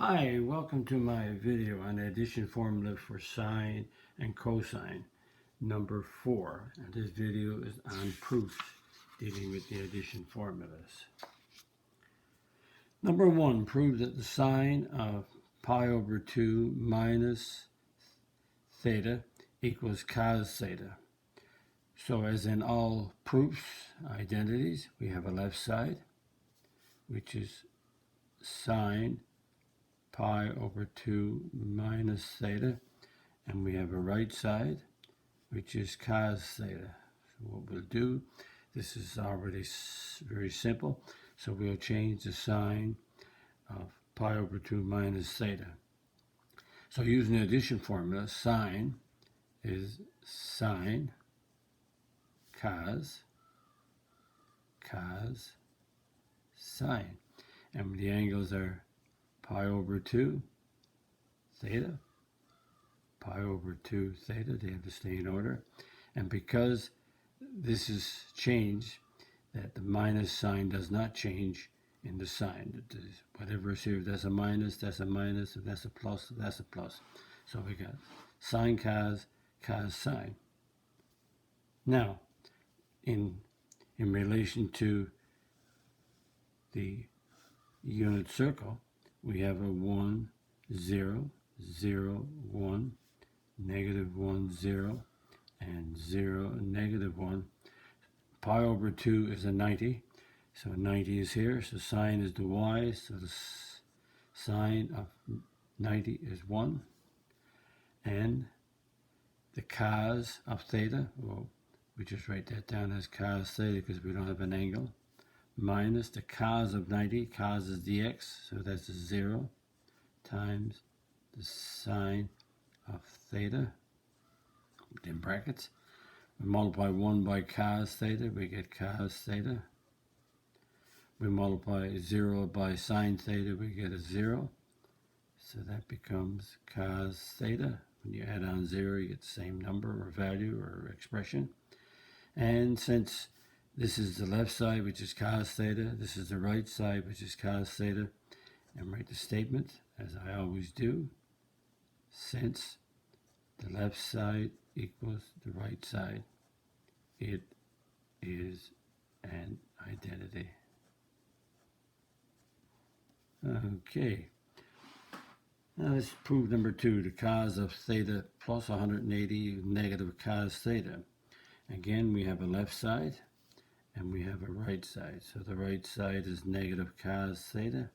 Hi, welcome to my video on addition formula for sine and cosine number 4. And this video is on proofs dealing with the addition formulas. Number 1, prove that the sine of pi over 2 minus theta equals cos theta. So as in all proofs, identities, we have a left side, which is sine pi over 2 minus theta, and we have a right side, which is cos theta. So what we'll do, this is already very simple, so we'll change the sign of pi over 2 minus theta. So using the addition formula, sine is sine cos sine, and the angles are pi over 2 theta, pi over 2 theta, they have to stay in order. And because this is changed, that the minus sign does not change in the sign. Whatever is here, that's a minus, that's a minus, if that's a plus, that's a plus. So we got sine cos, cos sine. Now, in relation to the unit circle, we have a 1, 0, 0, 1, negative 1, 0, and 0, negative 1. Pi over 2 is a 90, so 90 is here, so sine is the y, so the sine of 90 is 1. And the cos of theta, well, we just write that down as cos theta because we don't have an angle, minus the cos of 90, cos is dx, so that's a 0, times the sine of theta, in brackets. We multiply 1 by cos theta, we get cos theta. We multiply 0 by sine theta, we get a 0. So that becomes cos theta. When you add on 0, you get the same number or value or expression. And since this is the left side, which is cos theta, this is the right side, which is cos theta, and write the statement, as I always do, since the left side equals the right side, it is an identity. Okay. Now let's prove number 2, the cos of theta plus 180 negative cos theta. Again, we have a left side and we have a right side. So the right side is negative cos theta,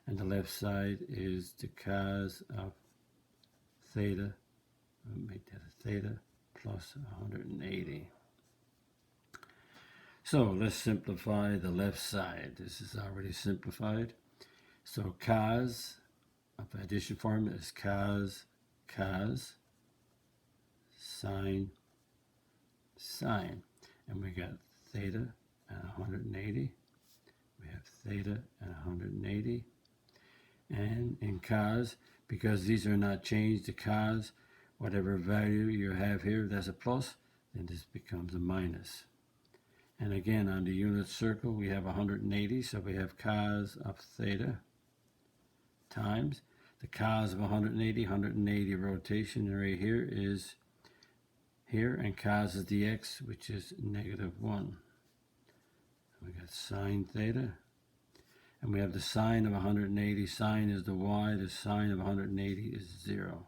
and the left side is the cos of theta. I'll make that a theta plus 180. So let's simplify the left side. This is already simplified. So cos of the addition formula is cos sine sine, and we got theta and 180. We have theta and 180. And in cos, because these are not changed, the cos, whatever value you have here, that's a plus, then this becomes a minus. And again, on the unit circle, we have 180, so we have cos of theta times the cos of 180 rotation right here is here, and cos is dx, which is negative 1. We got sine theta, and we have the sine of 180. Sine is the y, the sine of 180 is 0.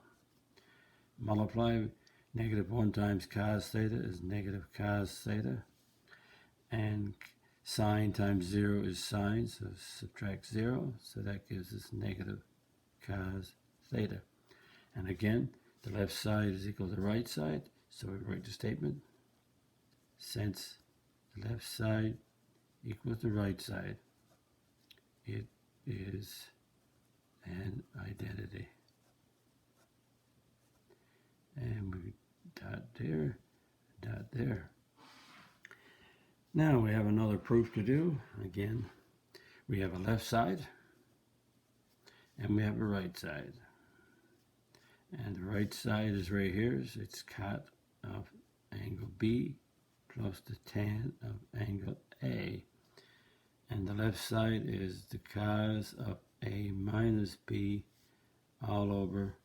Multiply negative 1 times cos theta is negative cos theta, and sine times 0 is sine, so subtract 0, so that gives us negative cos theta. And again, the left side is equal to the right side, so we write the statement, since the left side equals the right side, it is an identity. And we dot there, dot there. Now we have another proof to do. Again, we have a left side and we have a right side. And the right side is right here. So it's cot of angle B plus the tan of angle A. And the left side is the cos of A minus B all over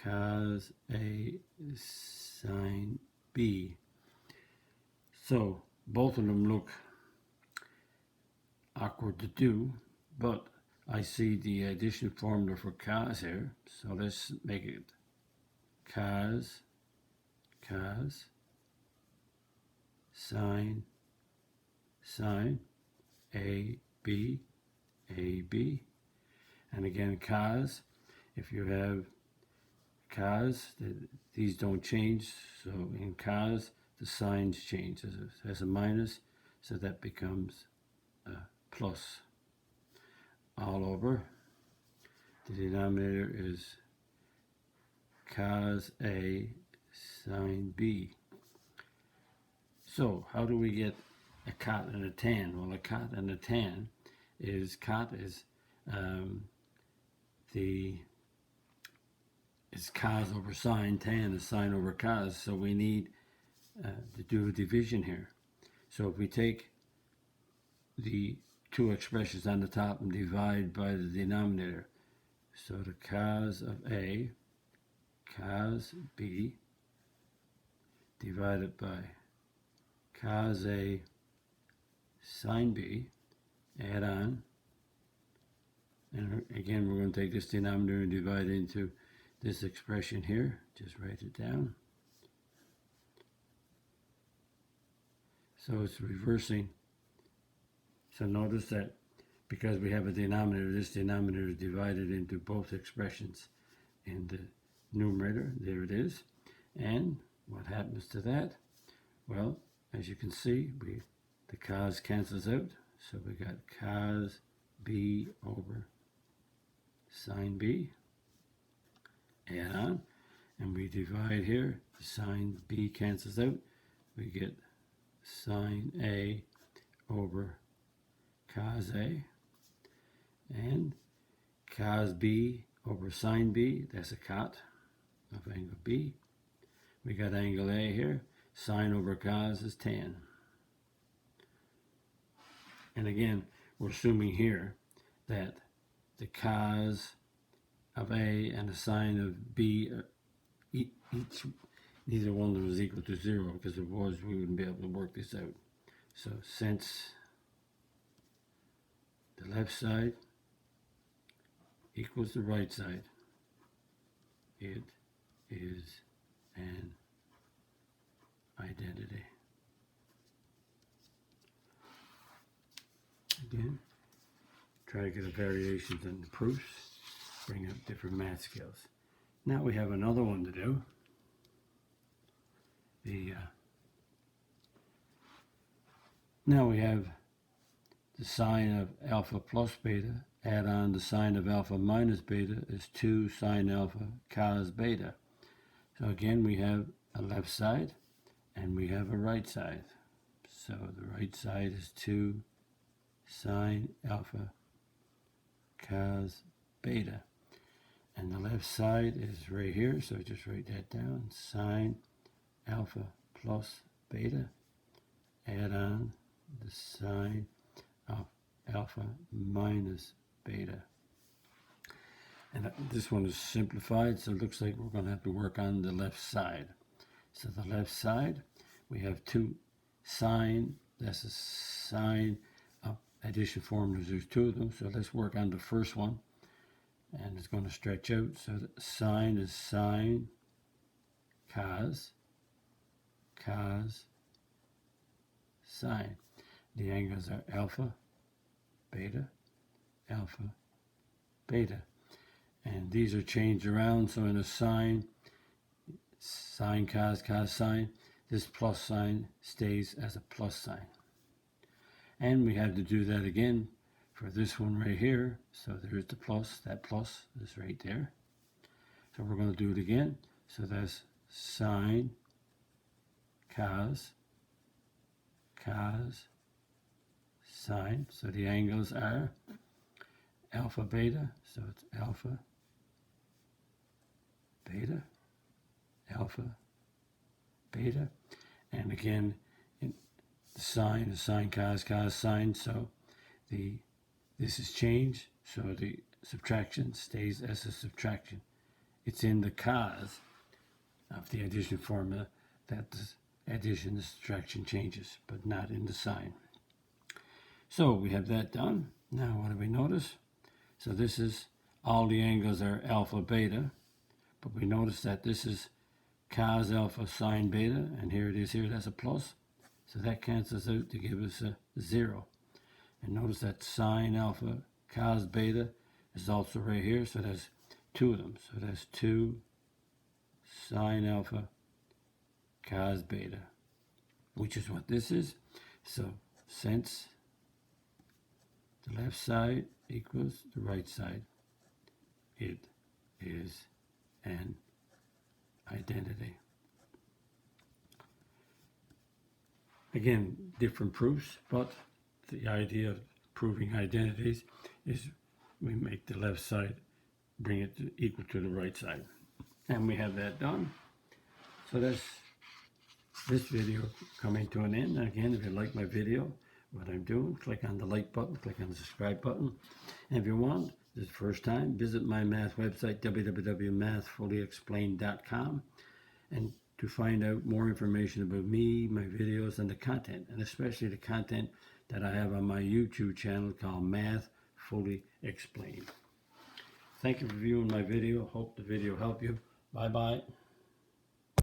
cos A sine B. So both of them look awkward to do, but I see the addition formula for cos here, so let's make it cos sine A B, and again cos, if you have cos, these don't change, so in cos the signs change. There's a minus, so that becomes a plus all over. The denominator is cos A sine B. So how do we get a cot and a tan? Well, a cot and a tan is, cot is cos over sine, tan is sine over cos, so we need to do a division here. So if we take the two expressions on the top and divide by the denominator, so the cos of A, cos B, divided by cos A sine B, add on, and again we're going to take this denominator and divide it into this expression here. Just write it down. So it's reversing. So notice that because we have a denominator, this denominator is divided into both expressions in the numerator. There it is. And what happens to that? Well, as you can see, the cos cancels out. So we got cos B over sine B. Add on. And we divide here. The sine B cancels out. We get sine A over cos A. And cos B over sine B. That's a cot of angle B. We got angle A here. Sine over cos is tan. And again, we're assuming here that the cos of A and the sine of B, neither one of them is equal to 0, because if it was, we wouldn't be able to work this out. So since the left side equals the right side, it is an identity. Again, try to get a variations in the proofs, bring up different math skills. Now we have another one to do. Now we have the sine of alpha plus beta, add on the sine of alpha minus beta is 2 sine alpha cos beta. So again, we have a left side and we have a right side. So the right side is 2 sine alpha cos beta. And the left side is right here, so just write that down. Sine alpha plus beta, add on the sine of alpha minus beta. And this one is simplified, so it looks like we're going to have to work on the left side. So the left side, we have 2 sine, that's a sine of addition formulas, there's 2 of them, so let's work on the first one. And it's going to stretch out, so the sine is sine cos sine. The angles are alpha, beta, and these are changed around. So in a sine cos sine, this plus sign stays as a plus sign. And we have to do that again for this one right here. So there's the plus, that plus is right there. So we're going to do it again. So that's sine cos sine. So the angles are alpha beta, so it's alpha beta, and again the sine is sine cos sine, so the This is changed, so the subtraction stays as a subtraction. It's in the cos of the addition formula that the addition and subtraction changes, but not in the sign. So we have that done. Now what do we notice? So this is, all the angles are alpha, beta, but we notice that this is cos alpha sine beta, and here it is here, that's a plus. So that cancels out to give us a 0. And notice that sine alpha cos beta is also right here, so there's two of them. So that's 2 sine alpha cos beta, which is what this is. So since the left side equals the right side, it is an identity. Again, different proofs, but the idea of proving identities is we make the left side, bring it to equal to the right side. And we have that done. So that's this video coming to an end. And again, if you like my video, what I'm doing, click on the like button, click on the subscribe button. And if you want, this is the first time, visit my math website, www.mathfullyexplained.com, and to find out more information about me, my videos, and the content, and especially the content that I have on my YouTube channel called Math Fully Explained. Thank you for viewing my video. Hope the video helped you. Bye-bye.